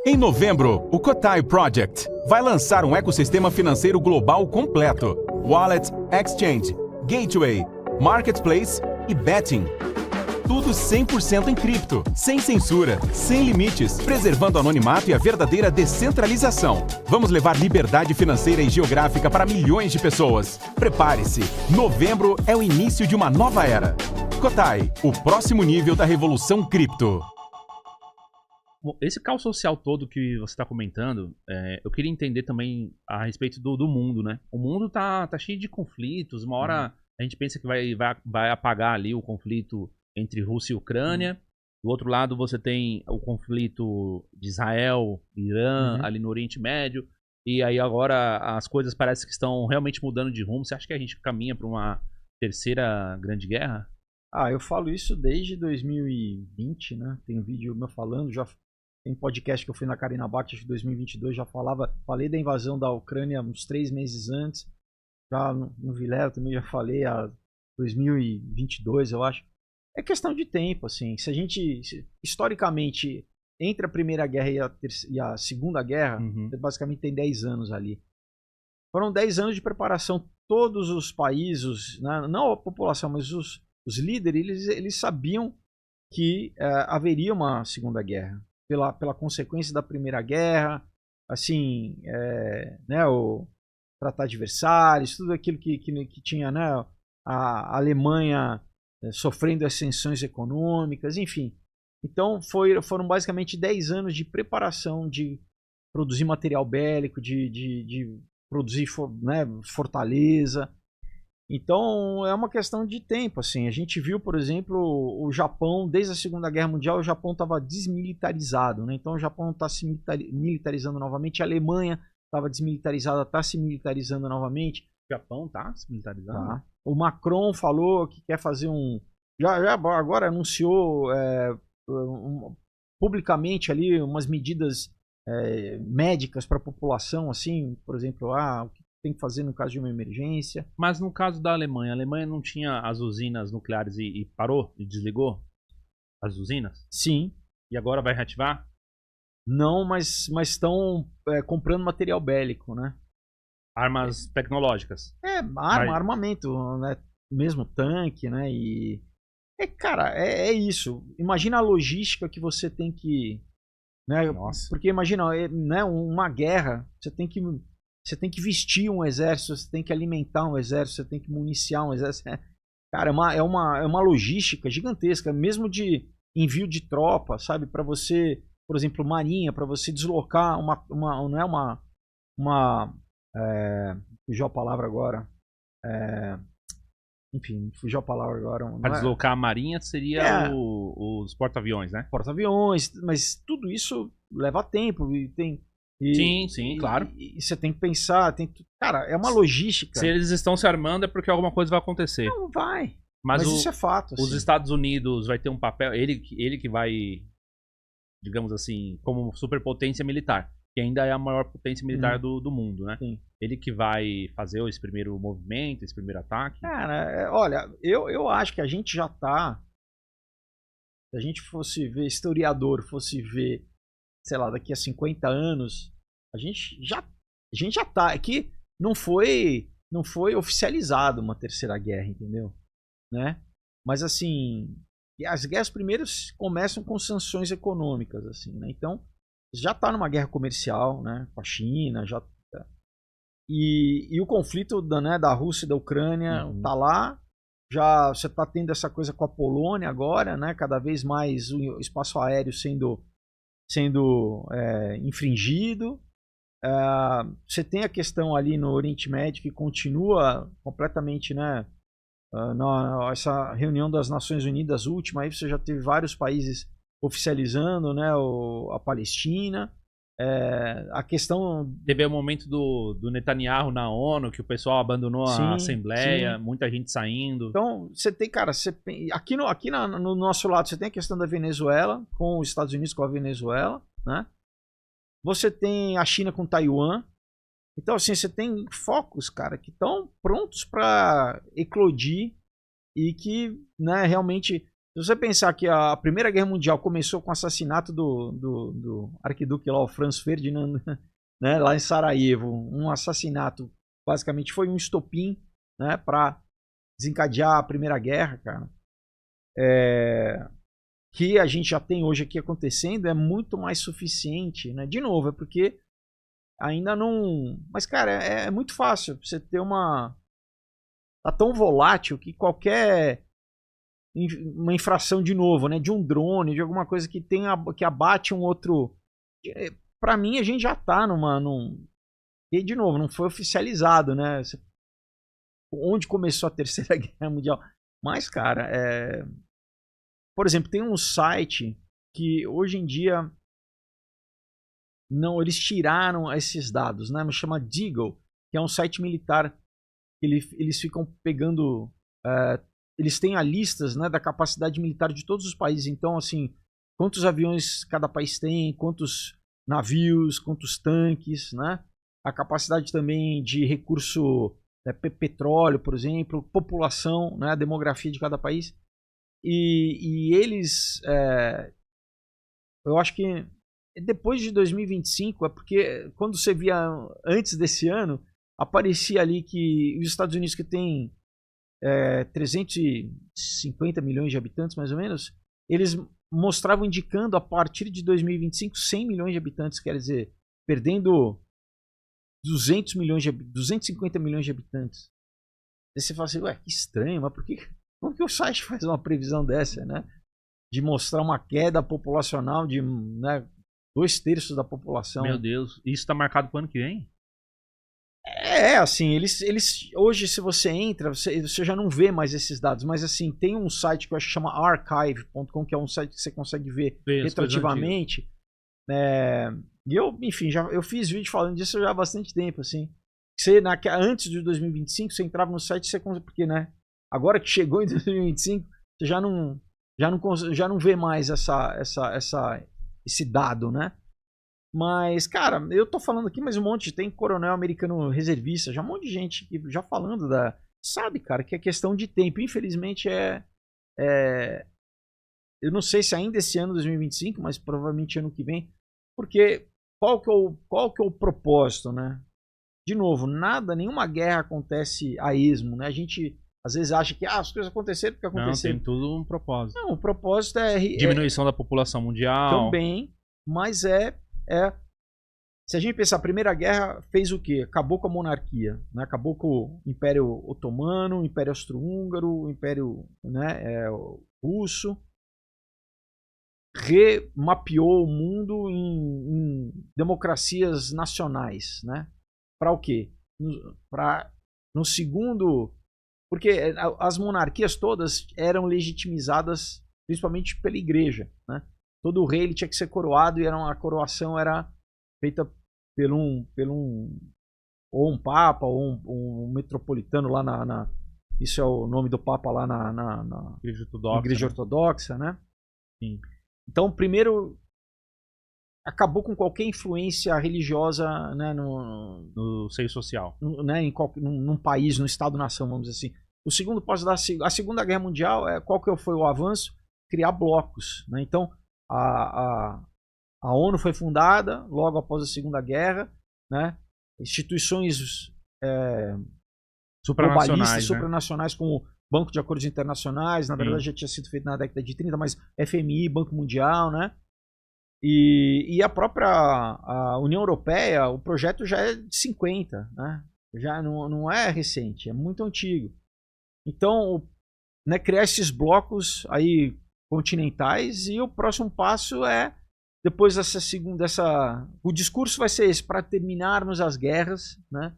Em novembro, o Cotai Project vai lançar um ecossistema financeiro global completo. Wallet, Exchange, Gateway, Marketplace e Betting. Tudo 100% em cripto, sem censura, sem limites, preservando o anonimato e a verdadeira descentralização. Vamos levar liberdade financeira e geográfica para milhões de pessoas. Prepare-se, novembro é o início de uma nova era. Cotai, o próximo nível da revolução cripto. Esse caos social todo que você está comentando, eu queria entender também a respeito do mundo, né? O mundo tá cheio de conflitos. Uma hora a gente pensa que vai apagar ali o conflito entre Rússia e Ucrânia. Do outro lado você tem o conflito de Israel, Irã, ali no Oriente Médio. E aí agora as coisas parecem que estão realmente mudando de rumo. Você acha que a gente caminha para uma terceira grande guerra? Eu falo isso desde 2020, né? Tem um vídeo meu falando, já tem podcast que eu fui na Karina Bach de 2022, falei da invasão da Ucrânia uns 3 meses antes. Já no Vilela também já falei, 2022 eu acho. É questão de tempo, assim. Se a gente, historicamente, entre a Primeira Guerra e a Segunda Guerra, você basicamente tem 10 anos ali. Foram 10 anos de preparação. Todos os países, né, não a população, mas os líderes, eles sabiam que haveria uma Segunda Guerra. Pela consequência da Primeira Guerra, assim, né, o Tratado de Versalhes, tudo aquilo que tinha, né, a Alemanha sofrendo as sanções econômicas, enfim. Então foram basicamente 10 anos de preparação, de produzir material bélico, de produzir, né, fortaleza. Então é uma questão de tempo, assim. A gente viu, por exemplo, o Japão, desde a Segunda Guerra Mundial, o Japão estava desmilitarizado, né? Então o Japão está se militarizando novamente, a Alemanha estava desmilitarizada, está se militarizando novamente. O Japão está se militarizando? Tá. O Macron falou que quer fazer já agora anunciou publicamente ali umas medidas médicas para a população, assim, por exemplo, o que tem que fazer no caso de uma emergência. Mas no caso da Alemanha, a Alemanha não tinha as usinas nucleares e parou e desligou as usinas? Sim. E agora vai reativar? Não, mas estão comprando material bélico, né? Armas tecnológicas. Armamento, né? Mesmo tanque, né? E cara, é isso. Imagina a logística que você tem que, né? Nossa. Porque imagina, né, uma guerra, você tem que vestir um exército, você tem que alimentar um exército, você tem que municiar um exército. Cara, é uma logística gigantesca, mesmo de envio de tropa, sabe? Para você, por exemplo, marinha, para você deslocar fugiu a palavra agora. Enfim, fugiu a palavra agora. Para deslocar a marinha seria os porta-aviões, né? Porta-aviões, mas tudo isso leva tempo e tem. Sim, claro. E você tem que pensar, cara, é uma logística. Se eles estão se armando é porque alguma coisa vai acontecer. Não vai. Mas isso é fato. Os assim. Estados Unidos vai ter um papel, ele que vai, digamos assim, como superpotência militar, que ainda é a maior potência militar do mundo, né? Sim. Ele que vai fazer esse primeiro movimento, esse primeiro ataque. Cara, olha, eu acho que a gente já tá. Se a gente fosse ver, historiador, fosse ver, sei lá, daqui a 50 anos, a gente já tá. É que não foi oficializado uma terceira guerra, entendeu? Né? Mas assim, as guerras primeiras começam com sanções econômicas, assim, né? Então, já tá numa guerra comercial, né? Com a China, já. E o conflito da Rússia e da Ucrânia tá lá. Já você tá tendo essa coisa com a Polônia agora, né? Cada vez mais o espaço aéreo sendo infringido. Você tem a questão ali no Oriente Médio que continua completamente, né? Essa reunião das Nações Unidas última, aí você já teve vários países oficializando, né? A Palestina. A questão... Teve o momento do Netanyahu na ONU, que o pessoal abandonou a Assembleia, muita gente saindo. Então, você tem, cara, aqui no nosso lado, você tem a questão da Venezuela, com os Estados Unidos com a Venezuela, né? Você tem a China com Taiwan. Então, assim, você tem focos, cara, que estão prontos para eclodir e que, né, realmente Se você pensar que a Primeira Guerra Mundial começou com o assassinato do arquiduque lá, o Franz Ferdinand, né, lá em Sarajevo, um assassinato, basicamente foi um estopim, né, para desencadear a Primeira Guerra, cara. Que a gente já tem hoje aqui acontecendo é muito mais suficiente, né? De novo, é porque ainda não... Mas, cara, é muito fácil você ter uma... Tá tão volátil que qualquer uma infração de novo, né? De um drone, de alguma coisa que abate um outro... Pra mim, a gente já tá E, de novo, não foi oficializado, né? Onde começou a Terceira Guerra Mundial. Mas, cara, por exemplo, tem um site que hoje em dia não, eles tiraram esses dados, né? Chama Deagle, que é um site militar. Eles ficam pegando, eles têm a listas, né, da capacidade militar de todos os países. Então, assim, quantos aviões cada país tem, quantos navios, quantos tanques, né? A capacidade também de recurso, petróleo, por exemplo, população, né? A demografia de cada país. E eles, eu acho que depois de 2025, é porque quando você via antes desse ano, aparecia ali que os Estados Unidos, que tem 350 milhões de habitantes, mais ou menos, eles mostravam indicando a partir de 2025 100 milhões de habitantes, quer dizer, perdendo 250 milhões de habitantes. Aí você fala assim, ué, que estranho, mas como que o site faz uma previsão dessa, né? De mostrar uma queda populacional de, né, 2/3 da população. Meu Deus, isso está marcado para o ano que vem? Assim, eles hoje, se você entra, você já não vê mais esses dados, mas assim, tem um site que eu acho que chama archive.com, que é um site que você consegue ver retroativamente. E eu, enfim, eu fiz vídeo falando disso já há bastante tempo, assim. Antes de 2025, você entrava no site, porque, né, agora que chegou em 2025, você já não vê mais esse dado, né? Mas, cara, eu tô falando aqui, mas tem coronel americano reservista, já um monte de gente já falando sabe, cara, que é questão de tempo. Infelizmente eu não sei se ainda esse ano, 2025, mas provavelmente ano que vem, porque qual que é o propósito, né? De novo, nenhuma guerra acontece a esmo, né? A gente às vezes acha que as coisas aconteceram porque aconteceram. Não, tem tudo um propósito. Não, o propósito diminuição da população mundial. Também, mas se a gente pensar, a Primeira Guerra fez o quê? Acabou com a monarquia, né? Acabou com o Império Otomano, o Império Austro-Húngaro, o Império, né, Russo. Remapeou o mundo em democracias nacionais, né? Para o quê? No segundo... Porque as monarquias todas eram legitimizadas principalmente pela igreja, né? Todo rei ele tinha que ser coroado e a coroação era feita ou um papa ou um metropolitano lá isso é o nome do papa lá na igreja ortodoxa, né? Sim. Então, primeiro, acabou com qualquer influência religiosa, né, no seio social, né, num país, num estado-nação, vamos dizer assim. O segundo passo da Segunda Guerra Mundial, qual que foi o avanço? Criar blocos, né? Então, a ONU foi fundada logo após a Segunda Guerra, né? Instituições globalistas, supranacionais, como o Banco de Acordos Internacionais, na verdade já tinha sido feito na década de 30, mas FMI, Banco Mundial, né? E a própria a União Europeia, o projeto já é de 50, né? Já não é recente, é muito antigo. Então, né, criar esses blocos aí continentais, e o próximo passo depois o discurso vai ser esse, para terminarmos as guerras, né?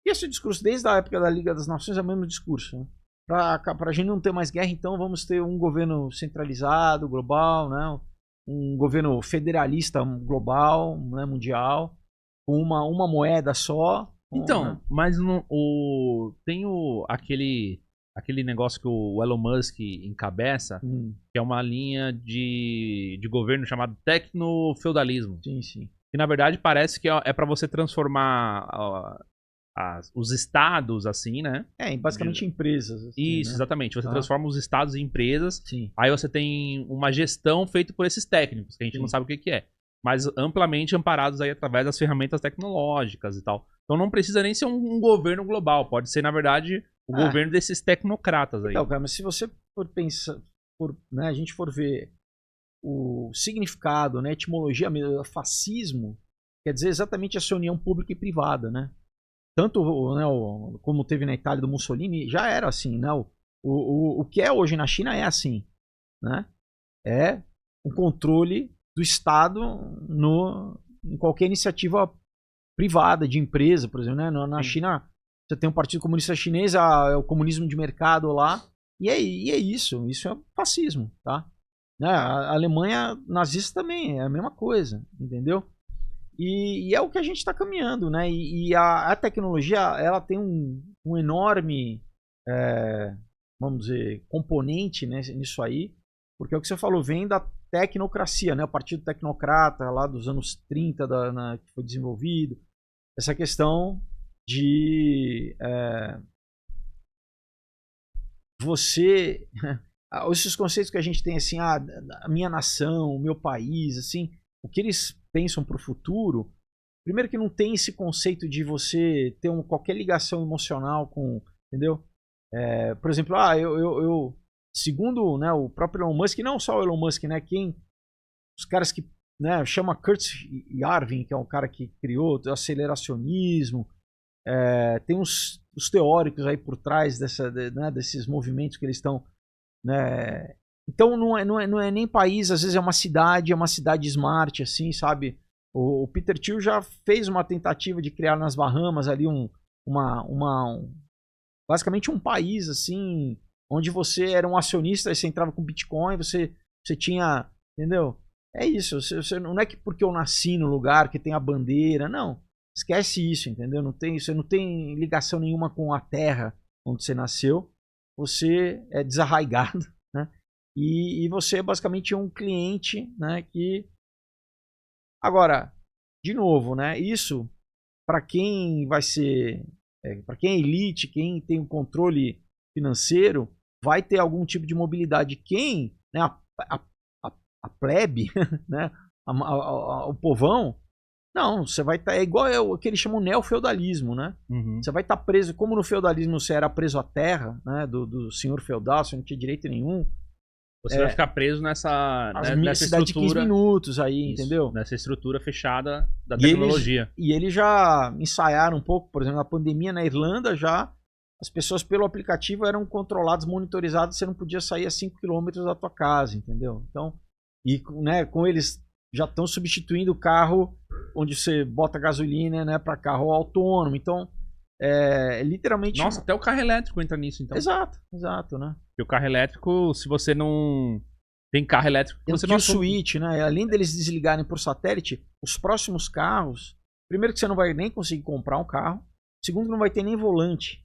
E esse discurso, desde a época da Liga das Nações, é o mesmo discurso, né? Para a gente não ter mais guerra, então vamos ter um governo centralizado, global, né? Um governo federalista global, né? Mundial, com uma moeda só. Então, né? mas tem aquele negócio que o Elon Musk encabeça, que é uma linha de governo chamado tecnofeudalismo. Sim, sim. Que na verdade parece que é para você transformar os estados, assim, né? Basicamente empresas. Assim, isso, né? exatamente. Você transforma os estados em empresas. Sim. Aí você tem uma gestão feita por esses técnicos, que a gente não sabe o que é. Mas amplamente amparados aí através das ferramentas tecnológicas e tal. Então não precisa nem ser um governo global. Pode ser, na verdade, o governo desses tecnocratas aí. Então, cara, mas se você for pensar, né, a gente for ver o significado, né, etimologia, fascismo, quer dizer exatamente essa união pública e privada, né? Tanto, né, como teve na Itália do Mussolini, já era assim, né? O que é hoje na China é assim, né? É um controle do Estado em qualquer iniciativa privada, de empresa, por exemplo, né? Na China, você tem um Partido Comunista Chinês, é o comunismo de mercado lá, e é isso é fascismo, tá? Né? A Alemanha nazista também é a mesma coisa, entendeu? E é o que a gente está caminhando, né? E a tecnologia, ela tem um enorme, vamos dizer, componente, né, nisso aí, porque é o que você falou, vem da tecnocracia, né? O Partido Tecnocrata lá dos anos 30 que foi desenvolvido, essa questão de esses conceitos que a gente tem assim, a minha nação, o meu país, assim, o que eles pensam para o futuro, primeiro que não tem esse conceito de você ter qualquer ligação emocional com, entendeu? Por exemplo, segundo, né, o próprio Elon Musk, não só o Elon Musk, né, os caras que, né, chama Curtis Yarvin, que é um cara que criou o aceleracionismo, tem os teóricos aí por trás né, desses movimentos que eles estão, né? Então não é nem país, às vezes é uma cidade smart, assim, sabe? O Peter Thiel já fez uma tentativa de criar nas Bahamas ali basicamente um país, assim, onde você era um acionista, aí você entrava com Bitcoin, você tinha, entendeu? É isso, você não é que porque eu nasci no lugar que tem a bandeira, não. Esquece isso, entendeu? Você não tem ligação nenhuma com a terra onde você nasceu. Você é desarraigado, né? E você é basicamente um cliente, né? Agora, de novo, né? Isso para quem vai ser, para quem é elite, quem tem o controle financeiro, vai ter algum tipo de mobilidade. Quem, né? A plebe, né? O povão. Não, você vai estar. É igual o que eles chamam neofeudalismo, né? Uhum. Você vai estar preso. Como no feudalismo você era preso à terra, né? Do senhor feudal, você não tinha direito nenhum. Você vai ficar preso nessa cidade de 15 minutos aí, isso, entendeu? nessa estrutura fechada da tecnologia. E eles já ensaiaram um pouco, por exemplo, na pandemia na Irlanda já. As pessoas pelo aplicativo eram controladas, monitorizadas, você não podia sair a 5 km da tua casa, entendeu? Então, e né, com eles já estão substituindo o carro onde você bota gasolina, né, para carro autônomo. Então, literalmente... Nossa, até o carro elétrico entra nisso, então. Exato, né? E o carro elétrico, se você não tem carro elétrico... Tem você o switch, né? Além deles desligarem por satélite, os próximos carros... Primeiro que você não vai nem conseguir comprar um carro. Segundo que não vai ter nem volante.